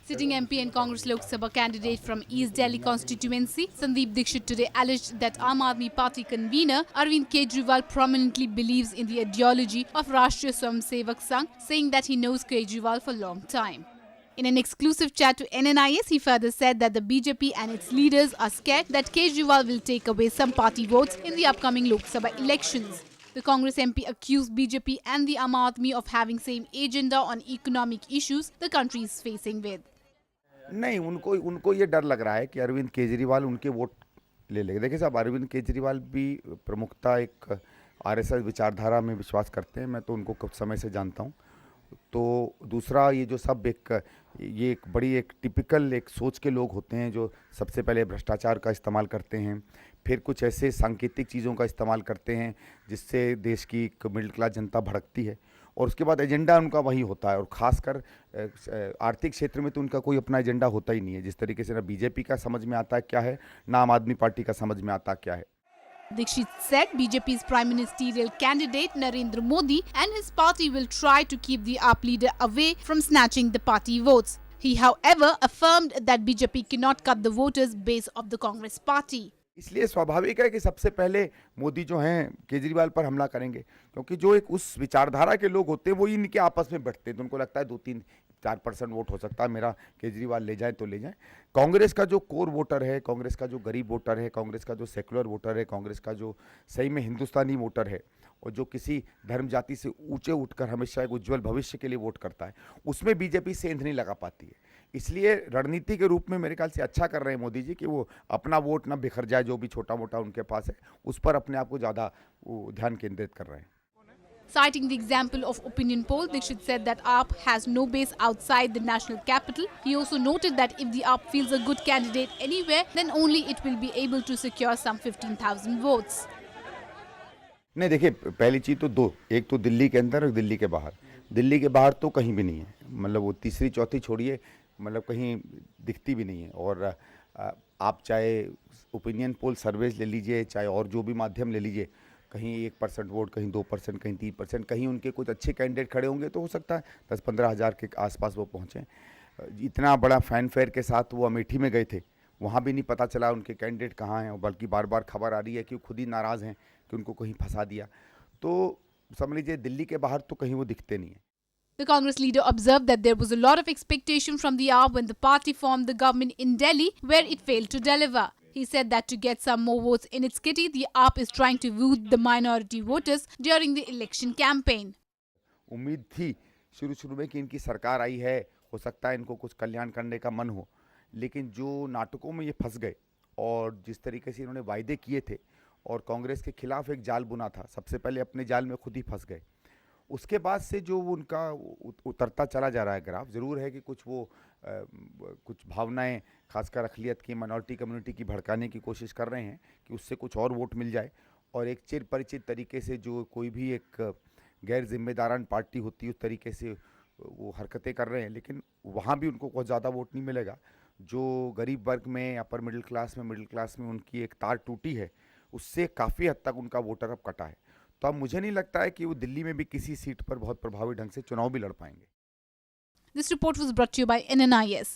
Sitting MP and Congress Lok Sabha candidate from East Delhi constituency, Sandeep Dixit today alleged that Aam Aadmi Party convener Arvind Kejriwal prominently believes in the ideology of Rashtriya Swayamsevak Sangh, saying that he knows Kejriwal for a long time. In an exclusive chat to NNIS, he further said that the BJP and its leaders are scared that Kejriwal will take away some party votes in the upcoming Lok Sabha elections. The Congress MP accused BJP and the Aam Aadmi of having same agenda on economic issues the country is facing with. नहीं, उनको ये डर लग रहा है कि अरविंद केजरीवाल उनके vote ले लेंगे। देखिए साहब, अरविंद केजरीवाल भी प्रमुखता एक आरएसएस विचारधारा में विश्वास करते हैं। मैं तो उनको कुछ समय से जानता हूँ। तो दूसरा, ये जो सब ये एक बड़ी एक टिपिकल एक सोच के लोग होते हैं जो सबसे पहले भ्रष्टाचार का इस्तेमाल करते हैं, फिर कुछ ऐसे सांकेतिक चीज़ों का इस्तेमाल करते हैं जिससे देश की मिडिल क्लास जनता भड़कती है, और उसके बाद एजेंडा उनका वही होता है। और ख़ासकर आर्थिक क्षेत्र में तो उनका कोई अपना एजेंडा होता ही नहीं है। जिस तरीके से ना बीजेपी का समझ में आता है क्या है, ना आम आदमी पार्टी का समझ में आता क्या है। Dixit said BJP's prime ministerial candidate Narendra Modi and his party will try to keep the AAP leader away from snatching the party votes. He, however, affirmed that BJP cannot cut the voters base of the Congress party. इसलिए स्वाभाविक है कि सबसे पहले मोदी जो हैं केजरीवाल पर हमला करेंगे, क्योंकि जो एक उस विचारधारा के लोग होते हैं वो इनके आपस में बढ़ते हैं। तो उनको लगता है 2-3-4% वोट हो सकता है, मेरा केजरीवाल ले जाए तो ले जाए। कांग्रेस का जो कोर वोटर है, कांग्रेस का जो गरीब वोटर है, कांग्रेस का जो सेकुलर वोटर है, कांग्रेस का जो सही में हिंदुस्तानी वोटर है और जो किसी धर्म जाति से ऊंचे उठकर हमेशा एक उज्जवल भविष्य के लिए वोट करता है, उसमें बीजेपी सेंध नहीं लगा पाती है। इसलिए रणनीति के रूप में मेरे ख्याल से अच्छा कर रहे हैं मोदी जी कि वो अपना वोट ना बिखर जाए, जो भी छोटा मोटा उनके पास है उस पर अपने आप को ज़्यादा ध्यान केंद्रित कर रहे हैं। Citing the example of opinion poll, Dixit said that AAP has no base outside the national capital. He also noted that if the AAP feels a good candidate anywhere, then only it will be able to secure some 15,000 votes. नहीं, देखिए, पहली चीज़ तो दो, एक तो दिल्ली के अंदर और दिल्ली के बाहर। दिल्ली के बाहर तो कहीं भी नहीं है, मतलब वो तीसरी चौथी छोड़िए, मतलब कहीं दिखती भी नहीं है। और आप चाहे ओपिनियन पोल सर्वेज ले लीजिए, चाहे और जो भी माध्यम ले लीजिए, कहीं 1% वोट, कहीं 2%, कहीं 3%, कहीं उनके कुछ अच्छे कैंडिडेट खड़े होंगे तो हो सकता है 10-15 हज़ार के आसपास वो पहुँचें। इतना बड़ा फैनफेयर के साथ वो अमेठी में गए थे, वहाँ भी नहीं पता चला उनके कैंडिडेट कहाँ हैं, बल्कि बार बार खबर आ रही है कि वो खुद ही नाराज़ हैं कि उनको कहीं फंसा दिया। तो समझ लीजिए दिल्ली के बाहर तो कहीं वो दिखते नहीं हैं। The Congress leader observed that there was a lot of expectation from the AAP when the party formed the government in Delhi, where it failed to deliver. He said that to get some more votes in its kitty, the AAP is trying to woo the minority voters during the election campaign. उम्मीद थी शुरू में कि इनकी सरकार आई है, हो सकता है इनको कुछ कल्याण करने का मन हो, लेकिन जो नाटकों में ये फंस गए और जिस तरीके से इन्होंने वायदे किए थे और कांग्रेस के खिलाफ एक जाल बुना था, सबसे पहले अपने जाल में खुद ही फंस गए। उसके बाद से जो उनका उतरता चला जा रहा है ग्राफ, ज़रूर है कि कुछ भावनाएं खासकर अक़लियत की, माइनॉरिटी कम्युनिटी की भड़काने की कोशिश कर रहे हैं कि उससे कुछ और वोट मिल जाए, और एक चिर परिचित तरीके से जो कोई भी एक गैर जिम्मेदारान पार्टी होती है उस तरीके से वो हरकतें कर रहे हैं। लेकिन वहाँ भी उनको बहुत ज़्यादा वोट नहीं मिलेगा। जो गरीब वर्ग में, अपर मिडिल क्लास में उनकी एक तार टूटी है, उससे काफ़ी हद तक उनका वोटर अब कटा है। तो अब मुझे नहीं लगता है कि वो दिल्ली में भी किसी सीट पर बहुत प्रभावी ढंग से चुनाव भी लड़ पाएंगे। This report was brought to you by NNIS.